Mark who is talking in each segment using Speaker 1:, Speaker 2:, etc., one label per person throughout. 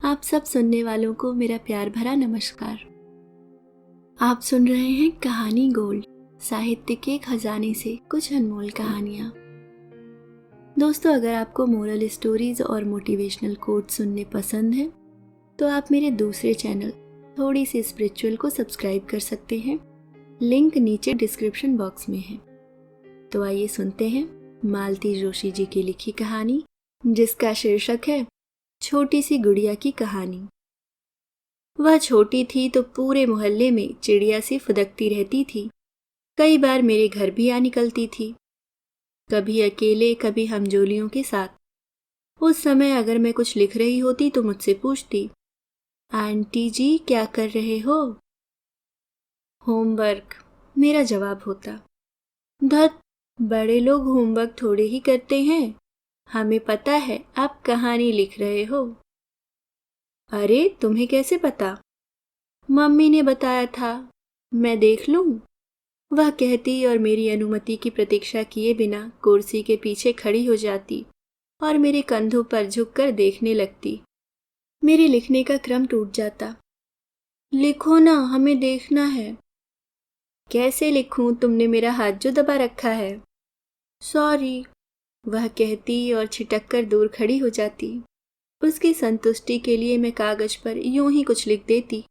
Speaker 1: आप सब सुनने वालों को मेरा प्यार भरा नमस्कार। आप सुन रहे हैं कहानी गोल्ड, साहित्य के खजाने से कुछ अनमोल कहानियां। दोस्तों, अगर आपको मोरल स्टोरीज और मोटिवेशनल कोट सुनने पसंद है तो आप मेरे दूसरे चैनल थोड़ी सी स्पिरिचुअल को सब्सक्राइब कर सकते हैं। लिंक नीचे डिस्क्रिप्शन बॉक्स में है। तो आइए सुनते हैं मालती जोशी जी की लिखी कहानी, जिसका शीर्षक है छोटी सी गुड़िया की कहानी। वह छोटी थी तो पूरे मोहल्ले में चिड़िया सी फुदकती रहती थी। कई बार मेरे घर भी आ निकलती थी, कभी अकेले कभी हमजोलियों के साथ। उस समय अगर मैं कुछ लिख रही होती तो मुझसे पूछती, आंटी जी क्या कर रहे हो? होमवर्क, मेरा जवाब होता। धत, बड़े लोग होमवर्क थोड़े ही करते हैं, हमें पता है आप कहानी लिख रहे हो। अरे, तुम्हें कैसे पता? मम्मी ने बताया था, मैं देख लूं? वह कहती और मेरी अनुमति की प्रतीक्षा किए बिना कुर्सी के पीछे खड़ी हो जाती और मेरे कंधों पर झुककर देखने लगती। मेरे लिखने का क्रम टूट जाता। लिखो ना, हमें देखना है। कैसे लिखूं, तुमने मेरा हाथ जो दबा रखा है। सॉरी, वह कहती और छिटक कर दूर खड़ी हो जाती। उसकी संतुष्टि के लिए मैं कागज पर यूं ही कुछ लिख देती।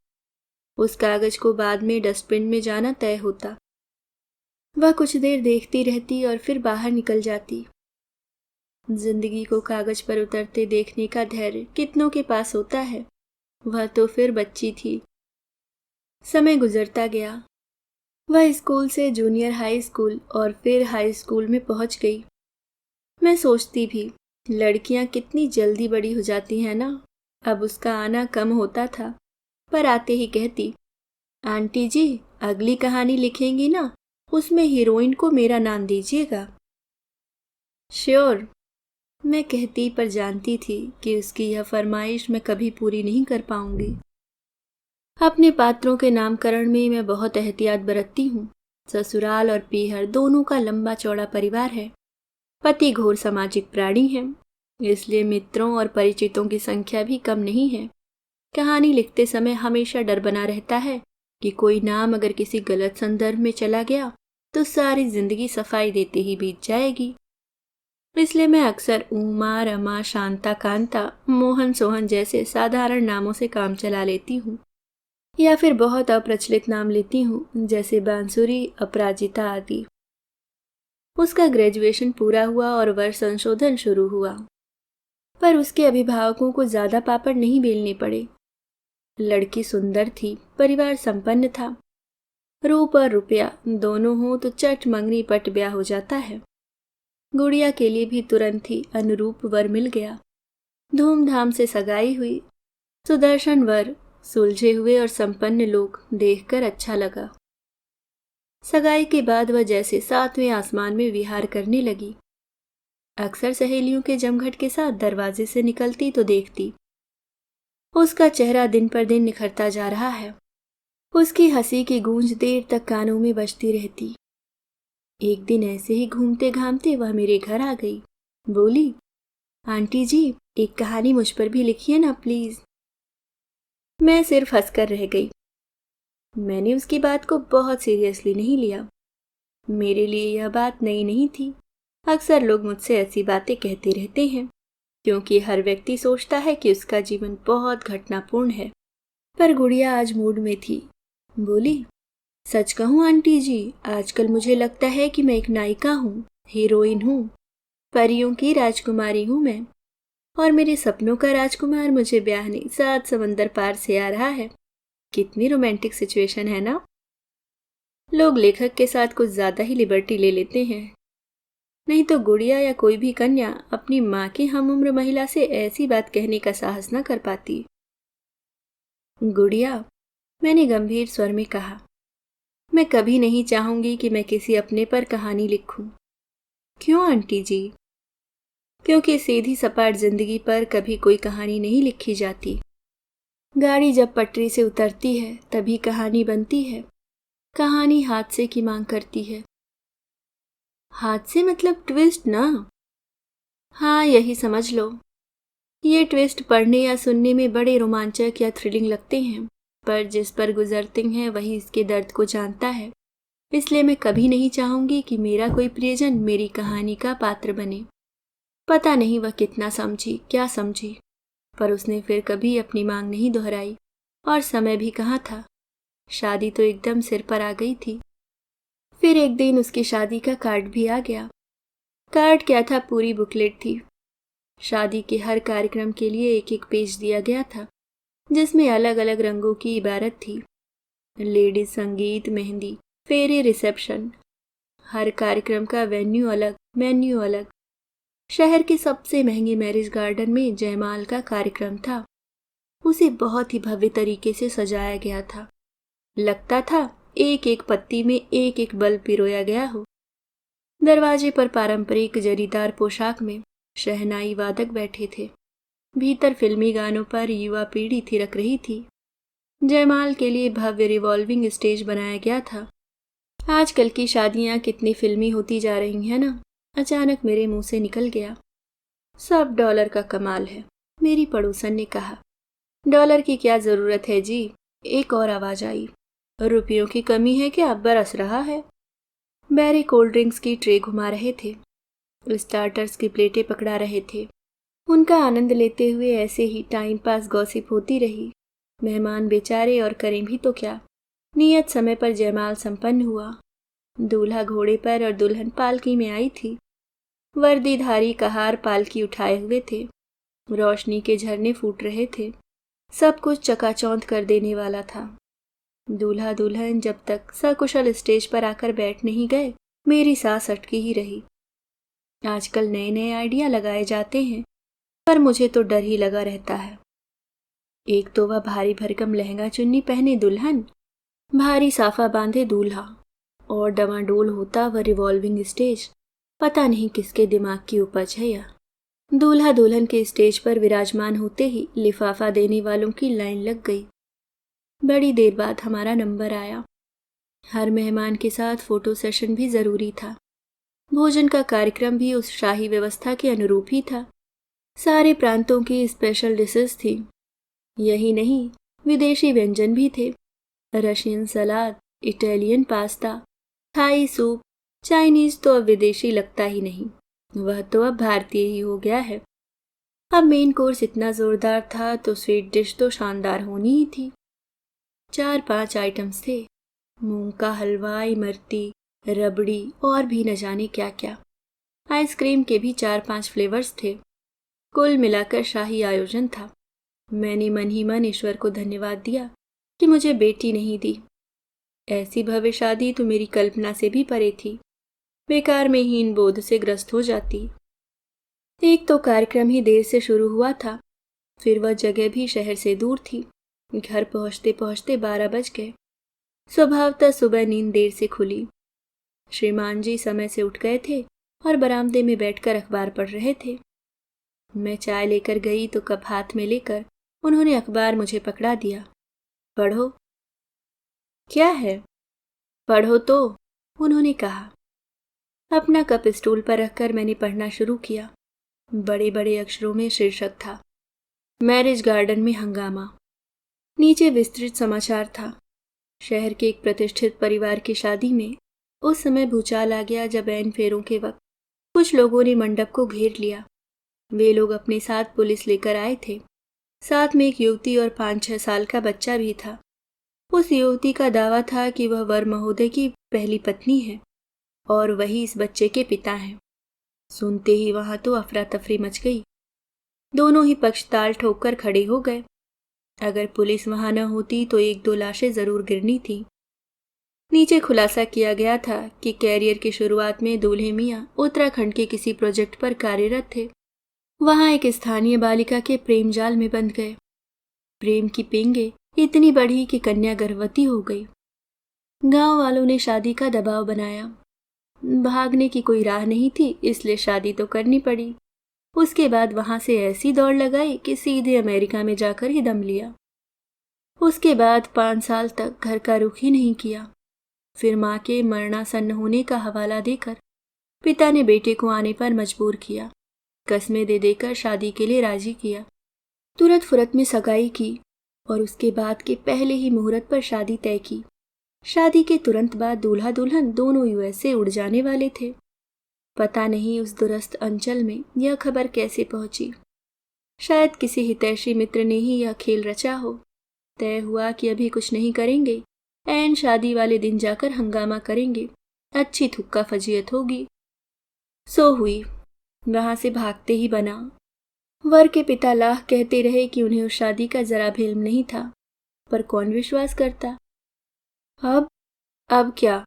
Speaker 1: उस कागज को बाद में डस्टबिन में जाना तय होता। वह कुछ देर देखती रहती और फिर बाहर निकल जाती। जिंदगी को कागज पर उतरते देखने का धैर्य कितनों के पास होता है। वह तो फिर बच्ची थी। समय गुजरता गया। वह स्कूल से जूनियर हाई स्कूल और फिर हाई स्कूल में पहुंच गई। मैं सोचती भी, लड़कियां कितनी जल्दी बड़ी हो जाती हैं ना। अब उसका आना कम होता था, पर आते ही कहती, आंटी जी अगली कहानी लिखेंगी ना, उसमें हीरोइन को मेरा नाम दीजिएगा। श्योर, मैं कहती, पर जानती थी कि उसकी यह फरमाइश मैं कभी पूरी नहीं कर पाऊंगी। अपने पात्रों के नामकरण में मैं बहुत एहतियात बरतती हूँ। ससुराल और पीहर दोनों का लंबा चौड़ा परिवार है। पति घोर सामाजिक प्राणी है, इसलिए मित्रों और परिचितों की संख्या भी कम नहीं है। कहानी लिखते समय हमेशा डर बना रहता है कि कोई नाम अगर किसी गलत संदर्भ में चला गया तो सारी जिंदगी सफाई देते ही बीत जाएगी। इसलिए मैं अक्सर उमा, रमा, शांता, कांता, मोहन, सोहन जैसे साधारण नामों से काम चला लेती हूँ, या फिर बहुत अप्रचलित नाम लेती हूँ, जैसे बांसुरी, अपराजिता आदि। उसका ग्रेजुएशन पूरा हुआ और वर्ष संशोधन शुरू हुआ, पर उसके अभिभावकों को ज्यादा पापड़ नहीं बेलने पड़े। लड़की सुंदर थी, परिवार संपन्न था। रूप और रुपया दोनों हो तो चट मंगनी पट ब्याह हो जाता है। गुड़िया के लिए भी तुरंत ही अनुरूप वर मिल गया। धूमधाम से सगाई हुई। सुदर्शन वर, सुलझे हुए और संपन्न लोग देखकर अच्छा लगा। सगाई के बाद वह जैसे सातवें आसमान में विहार करने लगी। अक्सर सहेलियों के जमघट के साथ दरवाजे से निकलती तो देखती, उसका चेहरा दिन पर दिन निखरता जा रहा है। उसकी हंसी की गूंज देर तक कानों में बजती रहती। एक दिन ऐसे ही घूमते घामते वह मेरे घर आ गई। बोली, आंटी जी एक कहानी मुझ पर भी लिखिए ना प्लीज। मैं सिर्फ हंसकर रह गई। मैंने उसकी बात को बहुत सीरियसली नहीं लिया। मेरे लिए यह बात नई नहीं थी। अक्सर लोग मुझसे ऐसी बातें कहते रहते हैं, क्योंकि हर व्यक्ति सोचता है कि उसका जीवन बहुत घटनापूर्ण है। पर गुड़िया आज मूड में थी। बोली, सच कहूं आंटी जी, आजकल मुझे लगता है कि मैं एक नायिका हूँ, हीरोइन हूँ। परियों की राजकुमारी हूँ मैं, और मेरे सपनों का राजकुमार मुझे ब्याहने 7 समंदर पार से आ रहा है। कितनी रोमांटिक सिचुएशन है ना। लोग लेखक के साथ कुछ ज्यादा ही लिबर्टी ले लेते हैं। नहीं तो गुड़िया या कोई भी कन्या अपनी माँ की हमउम्र महिला से ऐसी बात कहने का साहस न कर पाती। गुड़िया, मैंने गंभीर स्वर में कहा, मैं कभी नहीं चाहूंगी कि मैं किसी अपने पर कहानी लिखूं। क्यों आंटी जी? क्योंकि सीधी सपाट जिंदगी पर कभी कोई कहानी नहीं लिखी जाती। गाड़ी जब पटरी से उतरती है तभी कहानी बनती है। कहानी हादसे की मांग करती है। हादसे मतलब ट्विस्ट ना? हाँ, यही समझ लो। ये ट्विस्ट पढ़ने या सुनने में बड़े रोमांचक या थ्रिलिंग लगते हैं, पर जिस पर गुजरते हैं वही इसके दर्द को जानता है। इसलिए मैं कभी नहीं चाहूंगी कि मेरा कोई प्रियजन मेरी कहानी का पात्र बने। पता नहीं वह कितना समझी, क्या समझी, पर उसने फिर कभी अपनी मांग नहीं दोहराई। और समय भी कहाँ था, शादी तो एकदम सिर पर आ गई थी। फिर एक दिन उसकी शादी का कार्ड भी आ गया। कार्ड क्या था, पूरी बुकलेट थी। शादी के हर कार्यक्रम के लिए एक एक पेज दिया गया था, जिसमें अलग अलग रंगों की इबारत थी। लेडीज संगीत, मेहंदी, फेरे, रिसेप्शन। हर कार्यक्रम का वेन्यू अलग, मेन्यू अलग। शहर के सबसे महंगे मैरिज गार्डन में जयमाल का कार्यक्रम था। उसे बहुत ही भव्य तरीके से सजाया गया था। लगता था एक एक पत्ती में एक एक बल्ब पिरोया गया हो। दरवाजे पर पारंपरिक जरीदार पोशाक में शहनाई वादक बैठे थे। भीतर फिल्मी गानों पर युवा पीढ़ी थिरक रही थी। जयमाल के लिए भव्य रिवॉल्विंग स्टेज बनाया गया था। आजकल की शादियां कितनी फिल्मी होती जा रही हैं ना। अचानक मेरे मुंह से निकल गया, सब डॉलर का कमाल है। मेरी पड़ोसन ने कहा। डॉलर की क्या जरूरत है जी, एक और आवाज आई। रुपयों की कमी है क्या, बरस रहा है। बैरी कोल्ड ड्रिंक्स की ट्रे घुमा रहे थे, स्टार्टर्स की प्लेटें पकड़ा रहे थे। उनका आनंद लेते हुए ऐसे ही टाइम पास गॉसिप होती रही। मेहमान बेचारे, और करें भी तो क्या। नियत समय पर जयमाल संपन्न हुआ। दूल्हा घोड़े पर और दुल्हन पालकी में आई थी। वर्दीधारी कहार पालकी उठाए हुए थे। रोशनी के झरने फूट रहे थे। सब कुछ चकाचौंध कर देने वाला था। दूल्हा दुल्हन जब तक सकुशल स्टेज पर आकर बैठ नहीं गए, मेरी सांस अटकी ही रही। आजकल नए नए आइडिया लगाए जाते हैं, पर मुझे तो डर ही लगा रहता है। एक तो वह भारी भरकम लहंगा चुन्नी पहने दुल्हन, भारी साफा बांधे दूल्हा, और डमाडोल होता वह रिवॉल्विंग स्टेज। पता नहीं किसके दिमाग की उपज है यह। दूल्हा दुल्हन के स्टेज पर विराजमान होते ही लिफाफा देने वालों की लाइन लग गई। बड़ी देर बाद हमारा नंबर आया। हर मेहमान के साथ फोटो सेशन भी जरूरी था। भोजन का कार्यक्रम भी उस शाही व्यवस्था के अनुरूप ही था। सारे प्रांतों की स्पेशल डिशेस थी। यही नहीं, विदेशी व्यंजन भी थे। Russian salad, Italian pasta, Thai soup. Chinese तो अब विदेशी लगता ही नहीं, वह तो अब भारतीय ही हो गया है। अब मेन कोर्स इतना जोरदार था तो स्वीट डिश तो शानदार होनी ही थी। 4-5 आइटम्स थे। मूंग का हलवा, इमरती, रबड़ी और भी न जाने क्या क्या। आइसक्रीम के भी 4-5 फ्लेवर्स थे। कुल मिलाकर शाही आयोजन था। मैंने मन ही मन ईश्वर को धन्यवाद दिया कि मुझे बेटी नहीं दी। ऐसी भव्य शादी तो मेरी कल्पना से भी परे थी। बेकार में हीन बोध से ग्रस्त हो जाती। एक तो कार्यक्रम ही देर से शुरू हुआ था, फिर वह जगह भी शहर से दूर थी। घर पहुंचते पहुंचते 12 बज गए। स्वभावतः सुबह नींद देर से खुली। श्रीमान जी समय से उठ गए थे और बरामदे में बैठकर अखबार पढ़ रहे थे। मैं चाय लेकर गई तो कप हाथ में लेकर उन्होंने अखबार मुझे पकड़ा दिया। पढ़ो। क्या है? पढ़ो तो, उन्होंने कहा। अपना कप स्टूल पर रखकर मैंने पढ़ना शुरू किया। बड़े बड़े अक्षरों में शीर्षक था, मैरिज गार्डन में हंगामा। नीचे विस्तृत समाचार था। शहर के एक प्रतिष्ठित परिवार की शादी में उस समय भूचाल आ गया जब ऐन फेरों के वक्त कुछ लोगों ने मंडप को घेर लिया। वे लोग अपने साथ पुलिस लेकर आए थे। साथ में एक युवती और 5-6 साल का बच्चा भी था। उस युवती का दावा था कि वह वर महोदय की पहली पत्नी है और वही इस बच्चे के पिता हैं। सुनते ही वहां तो अफरा तफरी मच गई। दोनों ही पक्ष ताल ठोक कर खड़े हो गए। अगर पुलिस वहां न होती तो 1-2 लाशें जरूर गिरनी थी। नीचे खुलासा किया गया था कि कैरियर की शुरुआत में दूल्हे मियां उत्तराखंड के किसी प्रोजेक्ट पर कार्यरत थे। वहां एक स्थानीय बालिका के प्रेम जाल में बंध गए। प्रेम की पेंगे इतनी बढ़ी कि कन्या गर्भवती हो गई। गांव वालों ने शादी का दबाव बनाया। भागने की कोई राह नहीं थी, इसलिए शादी तो करनी पड़ी। उसके बाद वहां से ऐसी दौड़ लगाई कि सीधे अमेरिका में जाकर ही दम लिया। उसके बाद 5 साल तक घर का रुख ही नहीं किया। फिर माँ के मरणासन्न होने का हवाला देकर पिता ने बेटे को आने पर मजबूर किया। कस्में दे देकर शादी के लिए राजी किया। तुरंत फुरत में सगाई की और उसके बाद के पहले ही मुहूर्त पर शादी तय की। शादी के तुरंत बाद दूल्हा दुल्हन दोनों यूएस से उड़ जाने वाले थे। पता नहीं उस दूरस्थ अंचल में यह खबर कैसे पहुंची। शायद किसी हितैषी मित्र ने ही यह खेल रचा हो। तय हुआ कि अभी कुछ नहीं करेंगे, ऐन शादी वाले दिन जाकर हंगामा करेंगे, अच्छी थुक्का फजीयत होगी। सो हुई। वहां से भागते ही बना। वर के पिता लाह कहते रहे कि उन्हें उस शादी का जरा भी इल्म नहीं था, पर कौन विश्वास करता। अब क्या?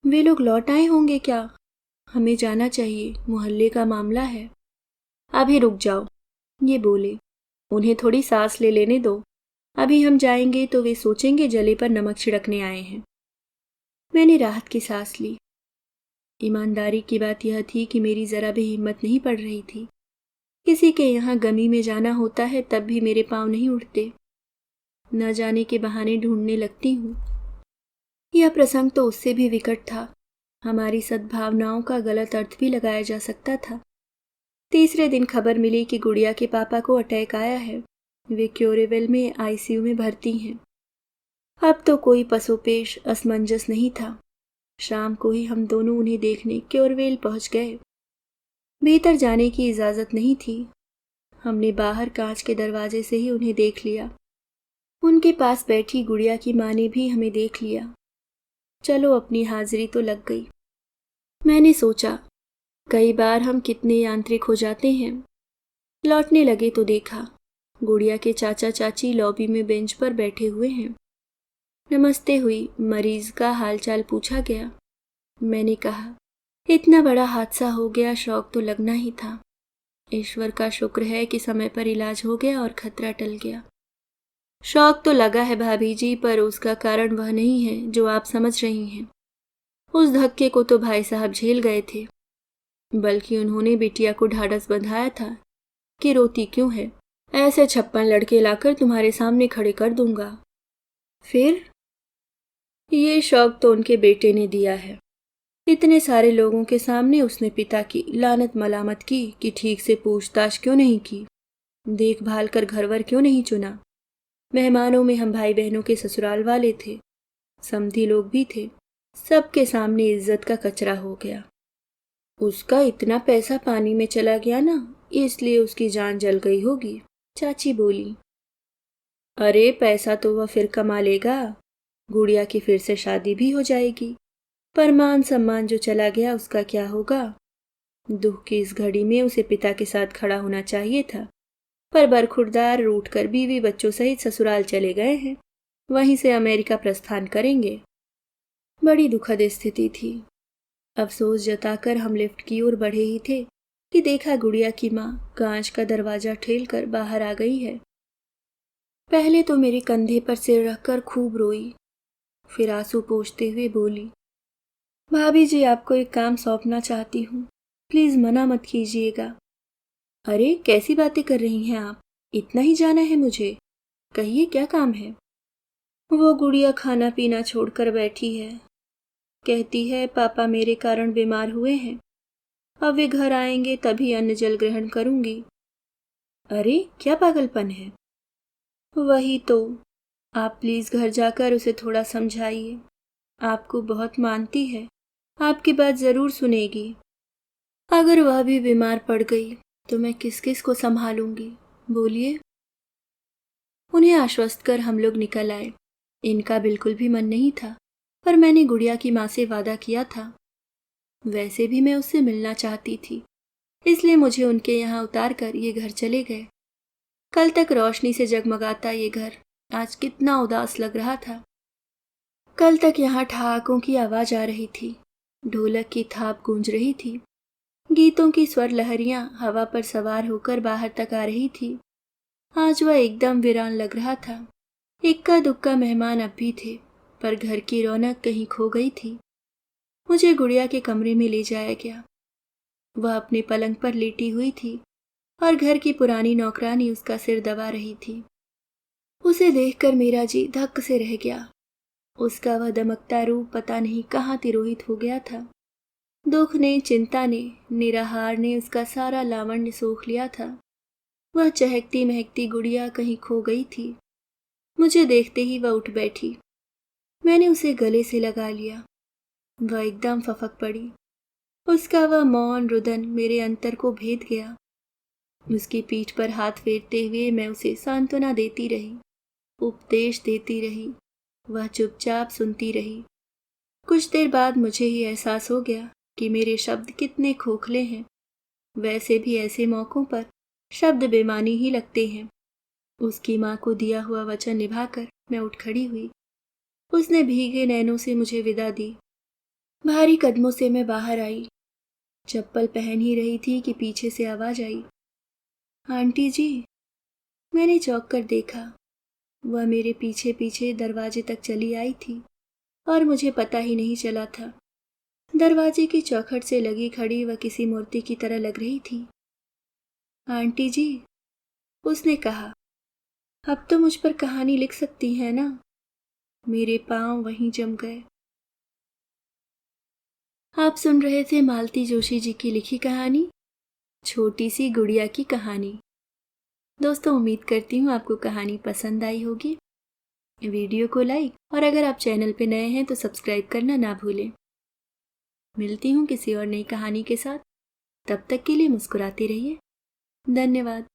Speaker 1: वे लोग लौट आए होंगे क्या? हमें जाना चाहिए, मोहल्ले का मामला है। अभी रुक जाओ, ये बोले। उन्हें थोड़ी सांस ले लेने दो। अभी हम जाएंगे तो वे सोचेंगे जले पर नमक छिड़कने आए हैं। मैंने राहत की सांस ली। ईमानदारी की बात यह थी कि मेरी जरा भी हिम्मत नहीं पड़ रही थी। किसी के यहाँ गमी में जाना होता है तब भी मेरे पांव नहीं उठते। न जाने के बहाने ढूंढने लगती हूँ। यह प्रसंग तो उससे भी विकट था। हमारी सद्भावनाओं का गलत अर्थ भी लगाया जा सकता था। तीसरे दिन खबर मिली कि गुड़िया के पापा को अटैक आया है। वे क्योरेवेल में आईसीयू में भर्ती हैं। अब तो कोई पसोपेश असमंजस नहीं था। शाम को ही हम दोनों उन्हें देखने क्योरवेल पहुंच गए। भीतर जाने की इजाजत नहीं थी। हमने बाहर कांच के दरवाजे से ही उन्हें देख लिया। उनके पास बैठी गुड़िया की माँ ने भी हमें देख लिया। चलो अपनी हाजिरी तो लग गई। मैंने सोचा, कई बार हम कितने यांत्रिक हो जाते हैं। लौटने लगे तो देखा गुड़िया के चाचा चाची लॉबी में बेंच पर बैठे हुए हैं। नमस्ते हुई, मरीज का हालचाल पूछा गया। मैंने कहा, इतना बड़ा हादसा हो गया, शौक तो लगना ही था। ईश्वर का शुक्र है कि समय पर इलाज हो गया और खतरा टल गया। शौक तो लगा है भाभी जी, पर उसका कारण वह नहीं है जो आप समझ रही हैं। उस धक्के को तो भाई साहब झेल गए थे, बल्कि उन्होंने बिटिया को ढाढ़स बंधाया था कि रोती क्यों है, ऐसे 56 लड़के लाकर तुम्हारे सामने खड़े कर दूंगा। फिर ये शौक तो उनके बेटे ने दिया है। इतने सारे लोगों के सामने उसने पिता की लानत मलामत की कि ठीक से पूछताछ क्यों नहीं की, देखभाल कर घरवर क्यों नहीं चुना। मेहमानों में हम भाई बहनों के ससुराल वाले थे, समधी लोग भी थे। सबके सामने इज्जत का कचरा हो गया। उसका इतना पैसा पानी में चला गया ना, इसलिए उसकी जान जल गई होगी, चाची बोली। अरे पैसा तो वह फिर कमा लेगा, गुड़िया की फिर से शादी भी हो जाएगी, पर मान सम्मान जो चला गया उसका क्या होगा। दुख की इस घड़ी में उसे पिता के साथ खड़ा होना चाहिए था, पर बरखुरदार रूठ कर बीवी बच्चों सहित ससुराल चले गए हैं। वहीं से अमेरिका प्रस्थान करेंगे। बड़ी दुखद स्थिति थी। अफसोस जताकर हम लिफ्ट की ओर बढ़े ही थे कि देखा गुड़िया की माँ कांच का दरवाजा ठेलकर बाहर आ गई है। पहले तो मेरे कंधे पर सिर रखकर खूब रोई, फिर आंसू पोंछते हुए बोली, भाभी जी आपको एक काम सौंपना चाहती हूँ, प्लीज मना मत कीजिएगा। अरे कैसी बातें कर रही हैं आप, इतना ही जाना है मुझे, कहिए क्या काम है। वो गुड़िया खाना पीना छोड़कर बैठी है, कहती है पापा मेरे कारण बीमार हुए हैं, अब वे घर आएंगे तभी अन्न जल ग्रहण करूंगी। अरे क्या पागलपन है। वही तो, आप प्लीज घर जाकर उसे थोड़ा समझाइए, आपको बहुत मानती है, आपकी बात जरूर सुनेगी। अगर वह भी बीमार पड़ गई तो मैं किस किस को संभालूंगी, बोलिए। उन्हें आश्वस्त कर हम लोग निकल आए। इनका बिल्कुल भी मन नहीं था, पर मैंने गुड़िया की माँ से वादा किया था। वैसे भी मैं उससे मिलना चाहती थी, इसलिए मुझे उनके यहाँ उतार कर ये घर चले गए। कल तक रोशनी से जगमगाता ये घर आज कितना उदास लग रहा था। कल तक यहाँ ठहाकों की आवाज आ रही थी, ढोलक की थाप गूंज रही थी, गीतों की स्वर लहरियां हवा पर सवार होकर बाहर तक आ रही थी। आज वह एकदम वीरान लग रहा था। इक्का दुक्का मेहमान अब भी थे, पर घर की रौनक कहीं खो गई थी। मुझे गुड़िया के कमरे में ले जाया गया। वह अपने पलंग पर लेटी हुई थी और घर की पुरानी नौकरानी उसका सिर दबा रही थी। उसे देखकर मेरा जी धक्क से रह गया। उसका वह दमकता रूप पता नहीं कहाँ तिरोहित हो गया था। दुख ने, चिंता ने, निराहार ने उसका सारा लावण्य सोख लिया था। वह चहकती महकती गुड़िया कहीं खो गई थी। मुझे देखते ही वह उठ बैठी। मैंने उसे गले से लगा लिया। वह एकदम फफक पड़ी। उसका वह मौन रुदन मेरे अंतर को भेद गया। उसकी पीठ पर हाथ फेरते हुए मैं उसे सांत्वना देती रही, उपदेश देती रही। वह चुपचाप सुनती रही। कुछ देर बाद मुझे ही एहसास हो गया कि मेरे शब्द कितने खोखले हैं। वैसे भी ऐसे मौकों पर शब्द बेमानी ही लगते हैं। उसकी माँ को दिया हुआ वचन निभाकर मैं उठ खड़ी हुई। उसने भीगे नैनों से मुझे विदा दी। भारी कदमों से मैं बाहर आई। चप्पल पहन ही रही थी कि पीछे से आवाज आई, आंटी जी। मैंने चौंक कर देखा। वह मेरे पीछे पीछे दरवाजे तक चली आई थी और मुझे पता ही नहीं चला था। दरवाजे की चौखट से लगी खड़ी वह किसी मूर्ति की तरह लग रही थी। आंटी जी, उसने कहा, अब तो मुझ पर कहानी लिख सकती हैं ना। मेरे पांव वहीं जम गए। आप सुन रहे थे मालती जोशी जी की लिखी कहानी छोटी सी गुड़िया की कहानी। दोस्तों, उम्मीद करती हूँ आपको कहानी पसंद आई होगी। वीडियो को लाइक और अगर आप चैनल पे नए हैं तो सब्सक्राइब करना ना भूलें। मिलती हूँ किसी और नई कहानी के साथ। तब तक के लिए मुस्कुराते रहिए। धन्यवाद।